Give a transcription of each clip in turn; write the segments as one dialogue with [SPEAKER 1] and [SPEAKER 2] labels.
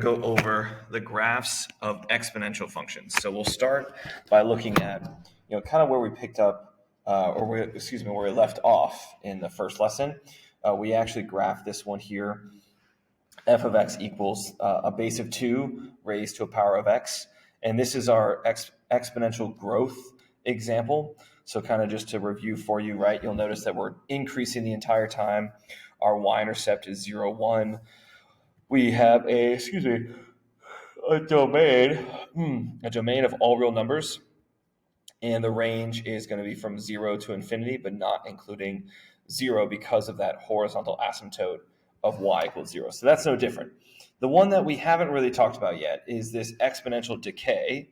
[SPEAKER 1] Go over the graphs of exponential functions. So we'll start by looking at, kind of where we picked up, where we left off in the first lesson. We actually graphed this one here. F of x equals a base of 2 raised to a power of x. And this is our exponential growth example. So kind of just to review for you, right, you'll notice that we're increasing the entire time. Our y-intercept is 0, 1. We have a domain of all real numbers, and the range is going to be from 0 to infinity, but not including 0 because of that horizontal asymptote of y equals 0. So that's no different. The one that we haven't really talked about yet is this exponential decay,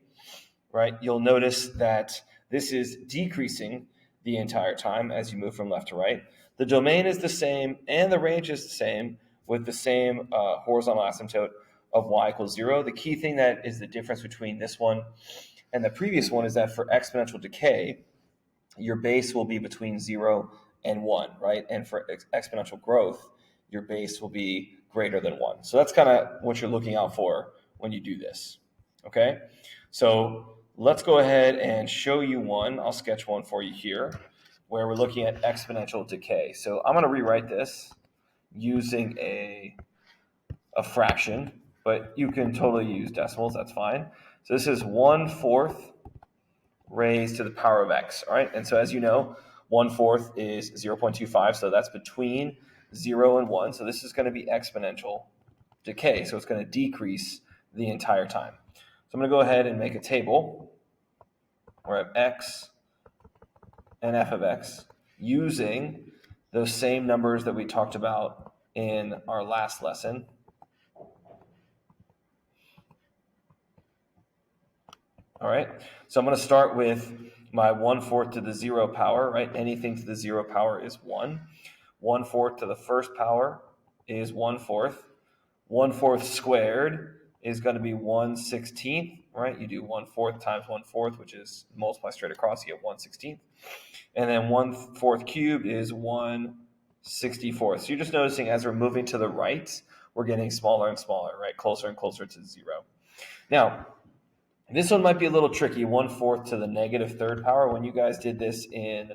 [SPEAKER 1] right? You'll notice that this is decreasing the entire time as you move from left to right. The domain is the same, and the range is the same, with the same horizontal asymptote of y equals 0. The key thing that is the difference between this one and the previous one is that for exponential decay, your base will be between 0 and 1, right? And for exponential growth, your base will be greater than 1. So that's kind of what you're looking out for when you do this, okay? So let's go ahead and show you one. I'll sketch one for you here where we're looking at exponential decay. So I'm going to rewrite this using a fraction, but you can totally use decimals, that's fine. So this is 1/4 raised to the power of x, all right? And so as you know, 1/4 is 0.25, so that's between 0 and 1. So this is going to be exponential decay, so it's going to decrease the entire time. So I'm going to go ahead and make a table where I have x and f of x using those same numbers that we talked about in our last lesson. All right, so I'm going to start with my 1/4 to the 0 power, right? Anything to the 0 power is 1. 1/4 to the first power is 1/4. 1/4 squared is going to be 1/16, right? You do 1/4 times 1/4, which is multiply straight across, you get 1/16. And then 1/4 cubed is 1/64. So you're just noticing as we're moving to the right, we're getting smaller and smaller, right? Closer and closer to 0. Now, this one might be a little tricky, 1/4 to the negative third power. When you guys did this in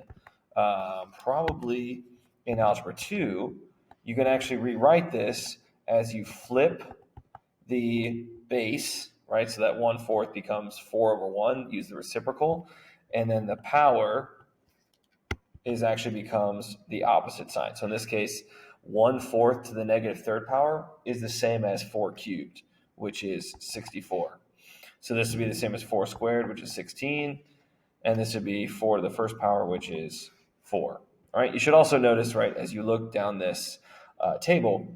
[SPEAKER 1] probably in Algebra 2, you can actually rewrite this as you flip the base, right? So that 1/4 becomes 4/1, use the reciprocal, and then the power actually becomes the opposite sign. So in this case, 1/4 to the negative third power is the same as 4 cubed, which is 64. So this would be the same as 4 squared, which is 16, and this would be 4 to the first power, which is 4. All right, you should also notice, right, as you look down this table,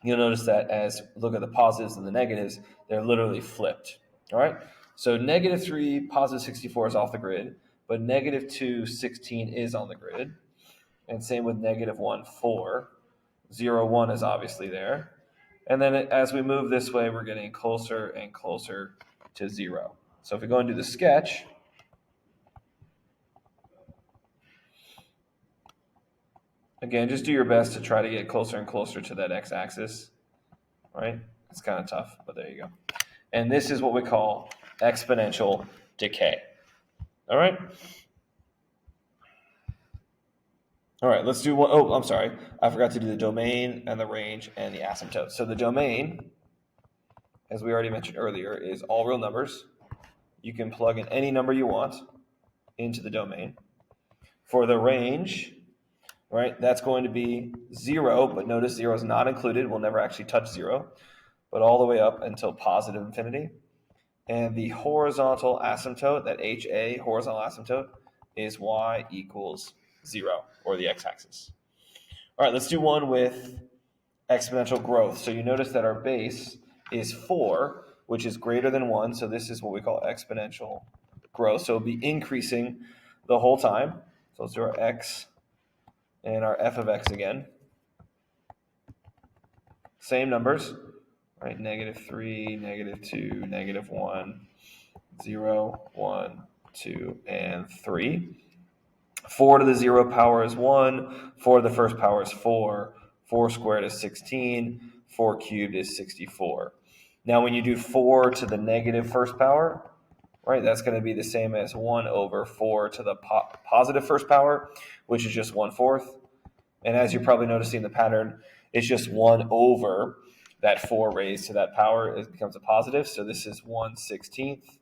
[SPEAKER 1] you'll notice that as you look at the positives and the negatives, they're literally flipped. All right, so negative 3, positive 64 is off the grid, but negative 2, 16 is on the grid. And same with negative 1, 4. 0, 1 is obviously there. And then as we move this way, we're getting closer and closer to 0. So if we go and do the sketch, again, just do your best to try to get closer and closer to that x-axis, right? It's kind of tough, but there you go. And this is what we call exponential decay. All right? All right, let's do one. Oh, I'm sorry. I forgot to do the domain and the range and the asymptote. So the domain, as we already mentioned earlier, is all real numbers. You can plug in any number you want into the domain. For the range, right, that's going to be 0, but notice 0 is not included. We'll never actually touch 0, but all the way up until positive infinity. And the horizontal asymptote, that HA horizontal asymptote, is y equals 0, or the x-axis. All right, let's do one with exponential growth. So you notice that our base is 4, which is greater than 1. So this is what we call exponential growth. So it'll be increasing the whole time. So let's do our x and our f of x again. Same numbers, right? Negative 3, negative 2, negative 1, 0, 1, 2, and 3. 4 to the 0 power is 1. 4 to the first power is 4. 4 squared is 16. 4 cubed is 64. Now, when you do 4 to the negative first power, right, that's going to be the same as 1 over 4 to the positive first power, which is just 1/4. And as you're probably noticing the pattern, it's just 1 over that 4 raised to that power. It becomes a positive. So this is 1/16th,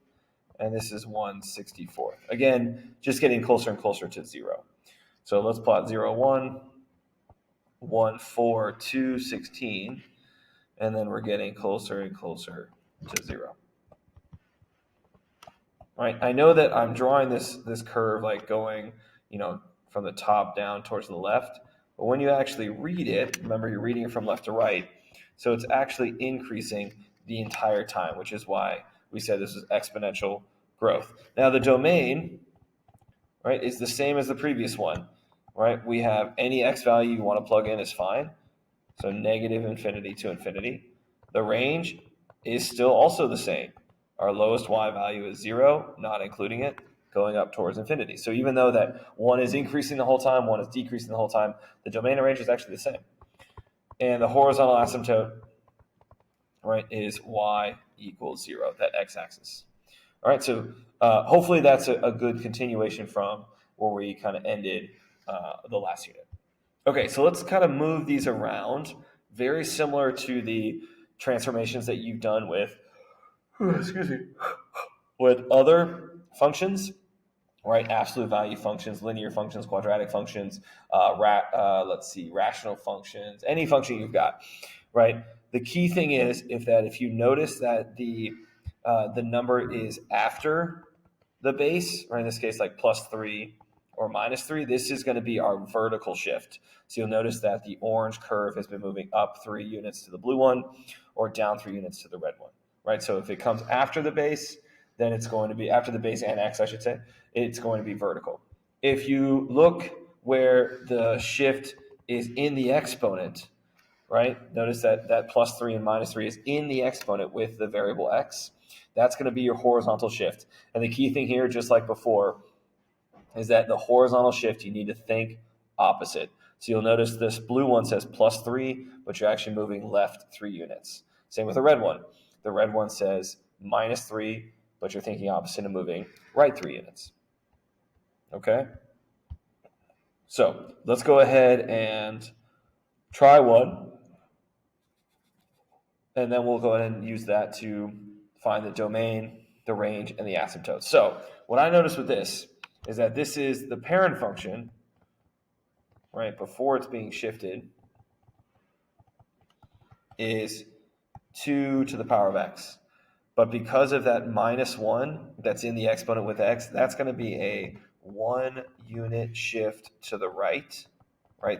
[SPEAKER 1] and this is 1/64th. Again, just getting closer and closer to 0. So let's plot 0, 1, 1, 4, 2, 16, and then we're getting closer and closer to 0. All right, I know that I'm drawing this curve like going, from the top down towards the left, but when you actually read it, remember you're reading it from left to right, so it's actually increasing the entire time, which is why we said this is exponential growth. Now the domain, right, is the same as the previous one, right? We have any x value you want to plug in is fine, so negative infinity to infinity. The range is still also the same. Our lowest y value is 0, not including it, going up towards infinity. So even though that 1 is increasing the whole time, 1 is decreasing the whole time, the domain and range is actually the same. And the horizontal asymptote, right, is y equals 0, that x-axis. All right, so hopefully that's a good continuation from where we kind of ended the last unit. Okay, so let's kind of move these around, very similar to the transformations that you've done with, with other functions, right? Absolute value functions, linear functions, quadratic functions, rational functions, any function you've got, right? The key thing is if you notice that the number is after the base, or in this case like +3 or -3, this is going to be our vertical shift. So you'll notice that the orange curve has been moving up 3 units to the blue one, or down 3 units to the red one, right? So if it comes after the base, then it's going to be, after the base and x, I should say, it's going to be vertical. If you look where the shift is in the exponent, right? Notice that +3 and -3 is in the exponent with the variable x. That's going to be your horizontal shift. And the key thing here, just like before, is that the horizontal shift, you need to think opposite. So you'll notice this blue one says +3, but you're actually moving left 3 units. Same with the red one. The red one says -3, but you're thinking opposite and moving right 3 units. Okay? So let's go ahead and try one. And then we'll go ahead and use that to find the domain, the range, and the asymptote. So what I noticed with this is that this is the parent function, right, before it's being shifted, is 2 to the power of x. But because of that -1 that's in the exponent with x, that's going to be a 1 unit shift to the right,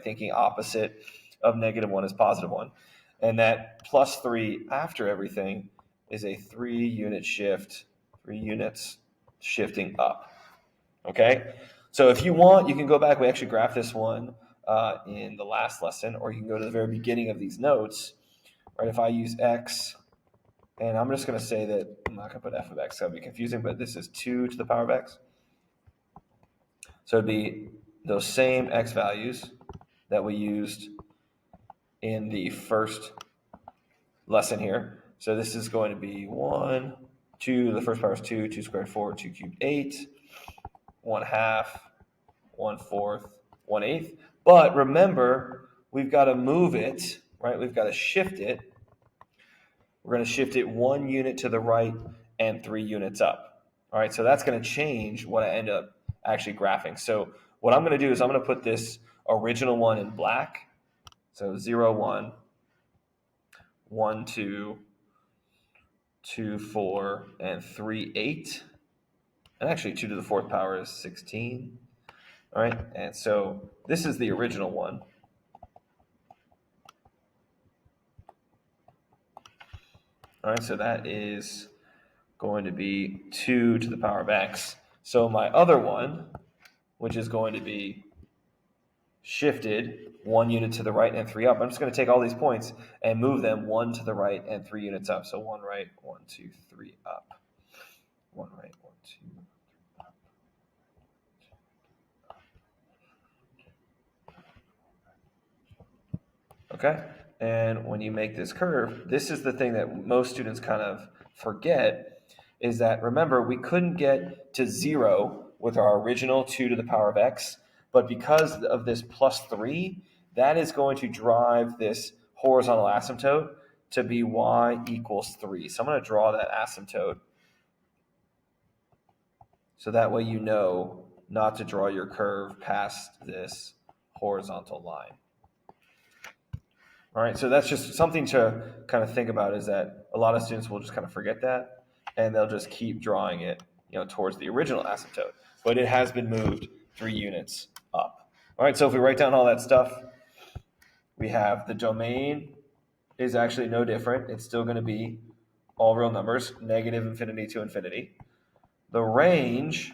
[SPEAKER 1] thinking opposite of -1 is +1. And that +3 after everything is a 3 unit shift, 3 units shifting up. Okay? So if you want, you can go back. We actually graphed this one in the last lesson, or you can go to the very beginning of these notes. Right? If I use x, and I'm just going to say that I'm not going to put f of x, that would be confusing, but this is 2 to the power of x. So it'd be those same x values that we used in the first lesson here. So this is going to be 1, 2, the first power is 2, 2 squared 4, 2 cubed 8, 1/2, 1/4, 1/8. But remember, we've got to move it, right? We've got to shift it. We're going to shift it 1 unit to the right and 3 units up. All right, so that's going to change what I end up actually graphing. So what I'm going to do is I'm going to put this original one in black. So 0, 1, 1, 2, 2, 4, and 3, 8. And actually 2 to the 4th power is 16. All right, and so this is the original one. All right, so that is going to be 2 to the power of x. So my other one, which is going to be shifted 1 unit to the right and 3 up, I'm just going to take all these points and move them 1 to the right and 3 units up. So 1 right, 1, 2, 3 up. 1 right, 1, 2, 3 up. Okay, And when you make this curve, this is the thing that most students kind of forget, is that, remember, we couldn't get to 0 with our original 2 to the power of x, but because of this plus 3, that is going to drive this horizontal asymptote to be y equals 3. So I'm going to draw that asymptote so that way you know not to draw your curve past this horizontal line. All right, so that's just something to kind of think about, is that a lot of students will just kind of forget that, and they'll just keep drawing it, towards the original asymptote. But it has been moved 3 units up. All right, so if we write down all that stuff, we have the domain is actually no different. It's still going to be all real numbers, negative infinity to infinity. The range,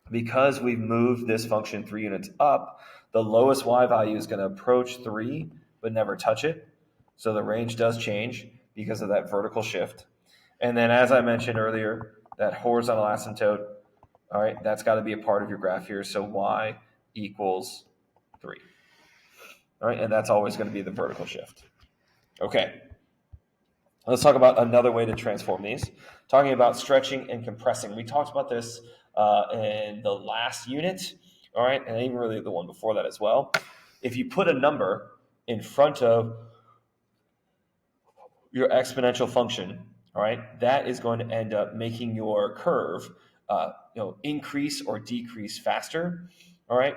[SPEAKER 1] because we've moved this function 3 units up, the lowest y value is going to approach 3 but never touch it. So the range does change because of that vertical shift. And then, as I mentioned earlier, that horizontal asymptote, all right, that's got to be a part of your graph here. So y equals 3. All right, and that's always going to be the vertical shift. Okay, let's talk about another way to transform these, talking about stretching and compressing. We talked about this in the last unit, all right, and even really the one before that as well. If you put a number in front of your exponential function, all right, that is going to end up making your curve increase or decrease faster, all right?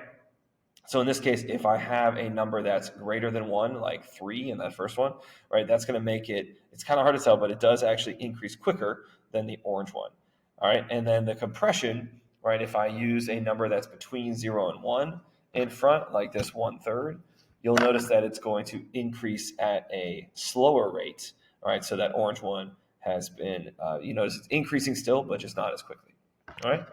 [SPEAKER 1] So in this case, if I have a number that's greater than 1, like 3 in that first one, right, that's going to make it, it's kind of hard to tell, but it does actually increase quicker than the orange one, all right? And then the compression, right, if I use a number that's between 0 and 1 in front, like this 1/3, you'll notice that it's going to increase at a slower rate, all right? So that orange one has been, you notice it's increasing still, but just not as quickly, all right?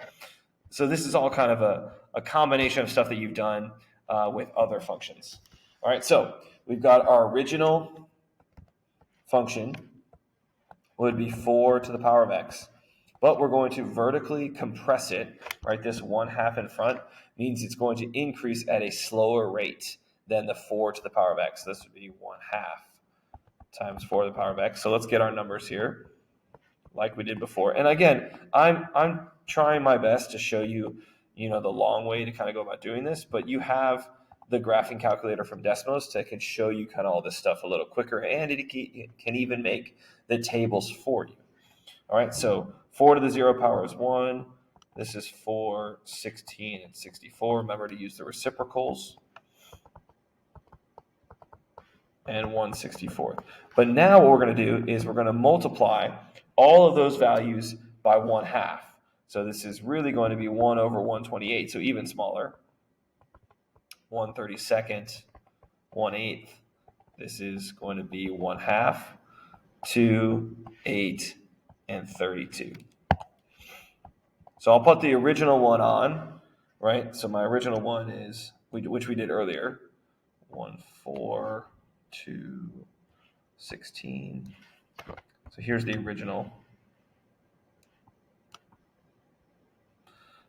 [SPEAKER 1] So this is all kind of a combination of stuff that you've done with other functions. All right, so we've got our original function would be 4 to the power of x, but we're going to vertically compress it, right? This 1/2 in front means it's going to increase at a slower rate than the 4 to the power of x. This would be 1/2 times 4 to the power of x. So let's get our numbers here like we did before. And again, I'm trying my best to show you, the long way to kind of go about doing this, but you have the graphing calculator from Desmos that can show you kind of all this stuff a little quicker, and it can even make the tables for you. All right, so 4 to the 0 power is 1. This is 4, 16, and 64. Remember to use the reciprocals. And 1/64. But now what we're going to do is we're going to multiply all of those values by 1/2. So this is really going to be 1 over 128, so even smaller. 1/32, 1/8. This is going to be 1/2, 2, 8, and 32. So I'll put the original one on, right? So my original one is, which we did earlier, 1, 4, 2, 16. So here's the original.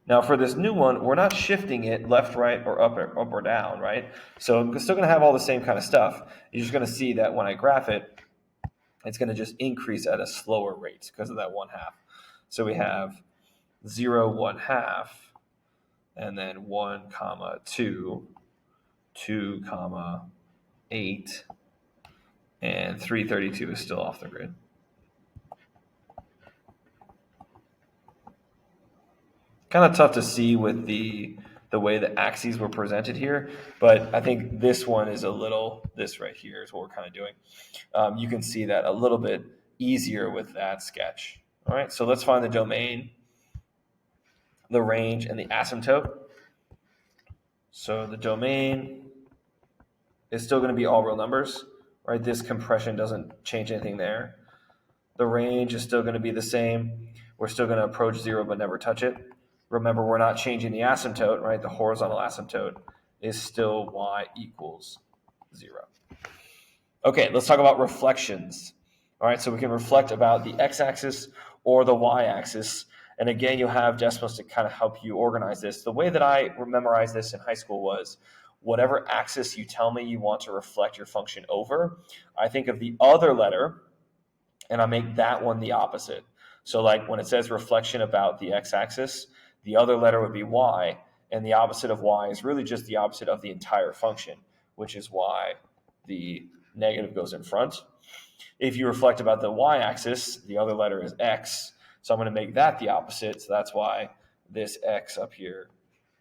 [SPEAKER 1] Now for this new one, we're not shifting it left, right, or up or down, right? So I'm still going to have all the same kind of stuff. You're just going to see that when I graph it, it's going to just increase at a slower rate because of that 1/2. So we have 0, 1/2, and then 1, 2, 2, 8, and 332 is still off the grid. Kind of tough to see with the way the axes were presented here, but I think this one is this right here is what we're kind of doing. You can see that a little bit easier with that sketch. All right, so let's find the domain, the range, and the asymptote. So the domain is still going to be all real numbers, right? This compression doesn't change anything there. The range is still going to be the same. We're still going to approach 0 but never touch it. Remember, we're not changing the asymptote, right? The horizontal asymptote is still y equals 0. Okay, let's talk about reflections. All right, so we can reflect about the x-axis or the y-axis. And again, you'll have Desmos to kind of help you organize this. The way that I memorized this in high school was whatever axis you tell me you want to reflect your function over, I think of the other letter and I make that one the opposite. So like when it says reflection about the x-axis, the other letter would be y, and the opposite of y is really just the opposite of the entire function, which is why the negative goes in front. If you reflect about the y-axis, the other letter is x, so I'm going to make that the opposite, so that's why this x up here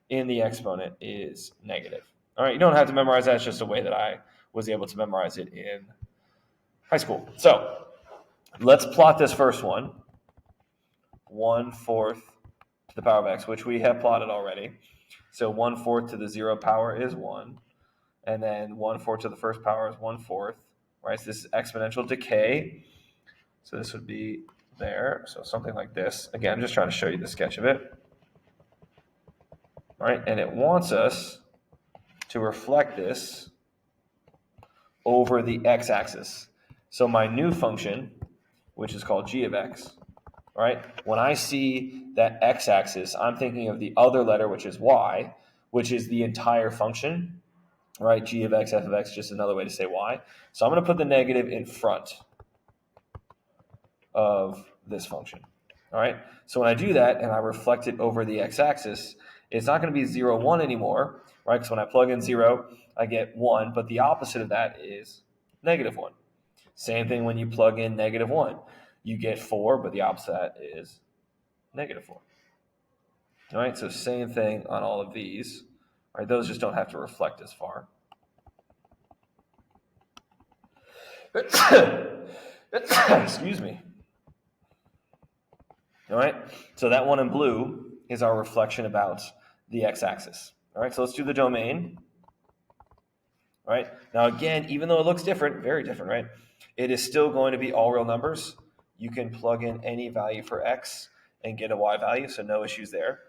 [SPEAKER 1] in the exponent is negative. All right, you don't have to memorize that, it's just a way that I was able to memorize it in high school. So let's plot this first one, 1/4 to the power of x, which we have plotted already. So 1/4 to the 0 power is 1, and then 1/4 to the first power is 1/4, right? So this is exponential decay. So this would be there, so something like this. Again, I'm just trying to show you the sketch of it. All right, and it wants us to reflect this over the x-axis. So my new function, which is called g of x, right? When I see that x-axis, I'm thinking of the other letter, which is y, which is the entire function, right? G of x, f of x, just another way to say y. So I'm going to put the negative in front of this function, all right? So when I do that and I reflect it over the x-axis, it's not going to be 0, 1 anymore, right? Because when I plug in 0, I get 1, but the opposite of that is -1. Same thing when you plug in -1. You get 4, but the opposite of that is -4. All right, so same thing on all of these. All right, those just don't have to reflect as far. Excuse me. All right, so that one in blue is our reflection about the x-axis. All right, so let's do the domain. All right, now again, even though it looks different, very different, right? It is still going to be all real numbers. You can plug in any value for x and get a y value, so no issues there.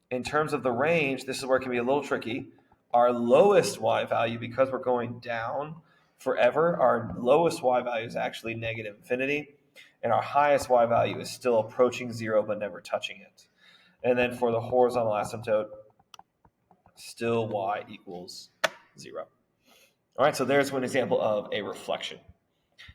[SPEAKER 1] In terms of the range, this is where it can be a little tricky. Our lowest y value, because we're going down forever, our lowest y value is actually -infinity, and our highest y value is still approaching 0 but never touching it. And then for the horizontal asymptote, still y equals 0. All right, so there's one example of a reflection.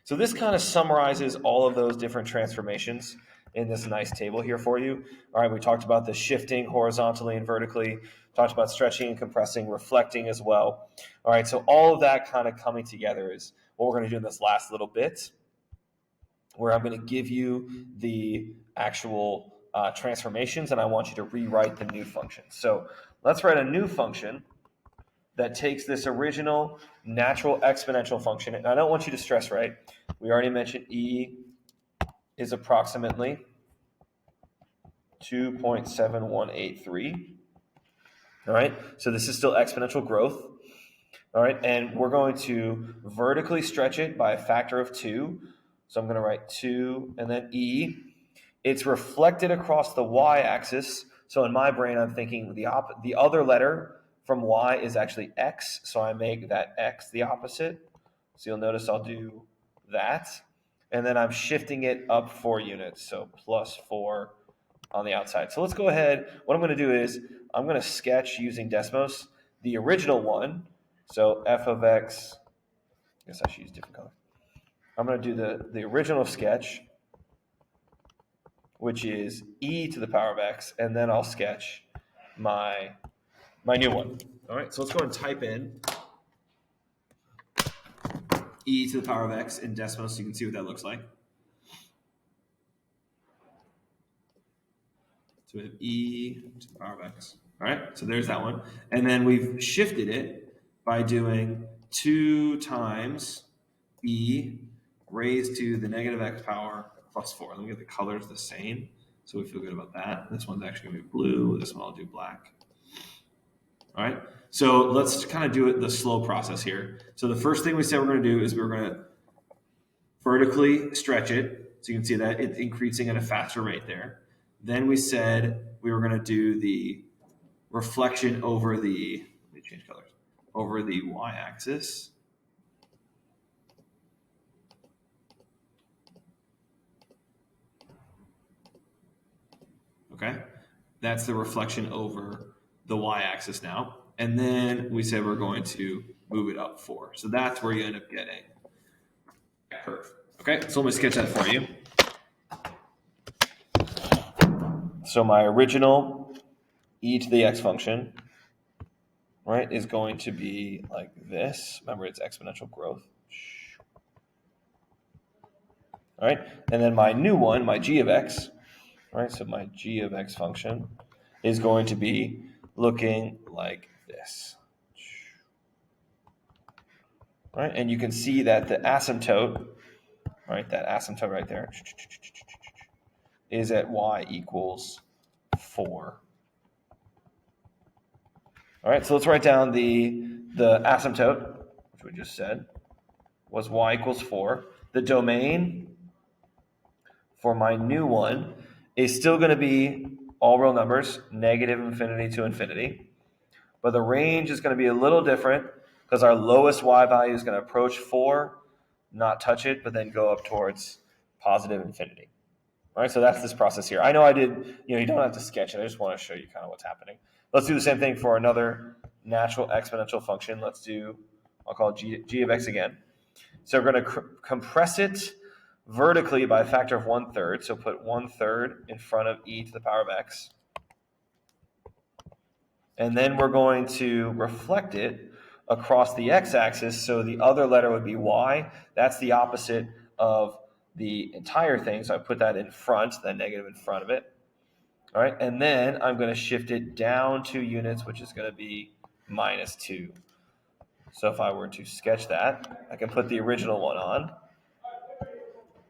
[SPEAKER 1] So this kind of summarizes all of those different transformations in this nice table here for you. All right, we talked about the shifting horizontally and vertically, talked about stretching and compressing, reflecting as well. All right, so all of that kind of coming together is what we're going to do in this last little bit, where I'm going to give you the actual transformations, and I want you to rewrite the new function. So let's write a new function that takes this original natural exponential function. And I don't want you to stress, right? We already mentioned e is approximately 2.7183. All right, so this is still exponential growth. All right, and we're going to vertically stretch it by a factor of 2. So I'm going to write 2 and then e. It's reflected across the y-axis. So in my brain, I'm thinking the other letter from y is actually x, so I make that x the opposite. So you'll notice I'll do that. And then I'm shifting it up 4 units, so +4 on the outside. So let's go ahead. What I'm going to do is I'm going to sketch using Desmos the original one. So f of x, I guess I should use different color. I'm going to do the original sketch, which is e to the power of x, and then I'll sketch my new one. All right, so let's go and type in e to the power of x in Desmos so you can see what that looks like. So we have e to the power of x. All right, so there's that one. And then we've shifted it by doing 2 times e raised to the -x power plus 4. Let me get the colors the same so we feel good about that. This one's actually going to be blue. This one I'll do black. All right, so let's kind of do it the slow process here. So the first thing we said we're going to do is we're going to vertically stretch it. So you can see that it's increasing at a faster rate there. Then we said we were going to do the reflection over the, let me change colors, over the y-axis. Okay, that's the reflection over the y-axis now. And then we said we're going to move it up 4. So that's where you end up getting a curve. Okay, so let me sketch that for you. So my original e to the x function, right, is going to be like this. Remember, it's exponential growth. All right, and then my new one, my g of x, right, so my g of x function is going to be looking like this. Right, and you can see that the asymptote, right, that asymptote right there, is at y equals 4. All right, so let's write down the asymptote, which we just said was y equals 4. The domain for my new one is still going to be all real numbers, negative infinity to infinity. But the range is going to be a little different because our lowest y value is going to approach 4, not touch it, but then go up towards positive infinity. All right, so that's this process here. I know I did, you don't have to sketch it. I just want to show you kind of what's happening. Let's do the same thing for another natural exponential function. Let's do, I'll call it g of x again. So we're going to compress it vertically by a factor of 1/3. So put 1/3 in front of e to the power of x. And then we're going to reflect it across the x-axis. So the other letter would be y. That's the opposite of the entire thing. So I put that in front, that negative in front of it. All right, and then I'm going to shift it down 2 units, which is going to be -2. So if I were to sketch that, I can put the original one on.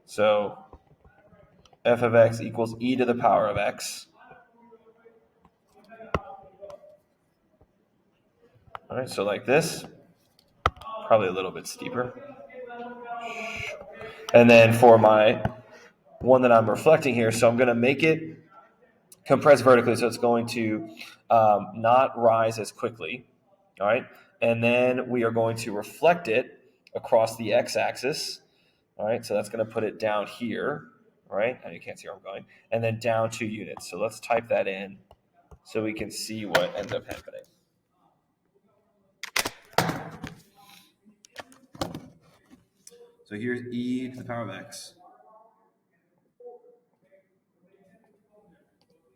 [SPEAKER 1] So f of x equals e to the power of x. All right, so like this, probably a little bit steeper. And then for my one that I'm reflecting here, so I'm going to make it compress vertically, so it's going to not rise as quickly. All right, and then we are going to reflect it across the x-axis. All right, so that's going to put it down here. All right, and you can't see where I'm going, and then down 2 units. So let's type that in so we can see what ends up happening. So here's e to the power of x.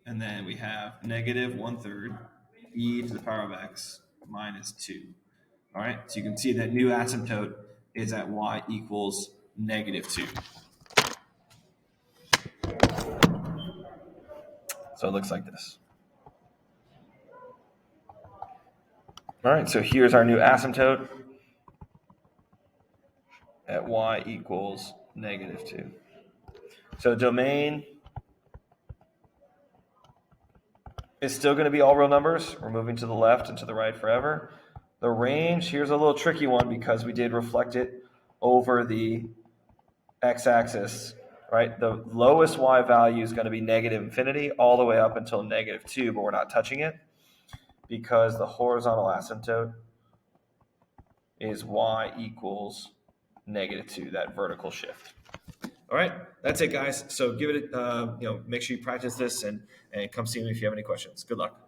[SPEAKER 1] And then we have negative 1/3 e to the power of x -2. All right, so you can see that new asymptote is at y equals -2. So it looks like this. All right, so here's our new asymptote at y equals -2. So domain is still going to be all real numbers. We're moving to the left and to the right forever. The range, here's a little tricky one because we did reflect it over the x-axis, right? The lowest y value is going to be negative infinity all the way up until -2, but we're not touching it because the horizontal asymptote is y equals -2, that vertical shift. All right, that's it, guys. So give it, make sure you practice this and come see me if you have any questions. Good luck.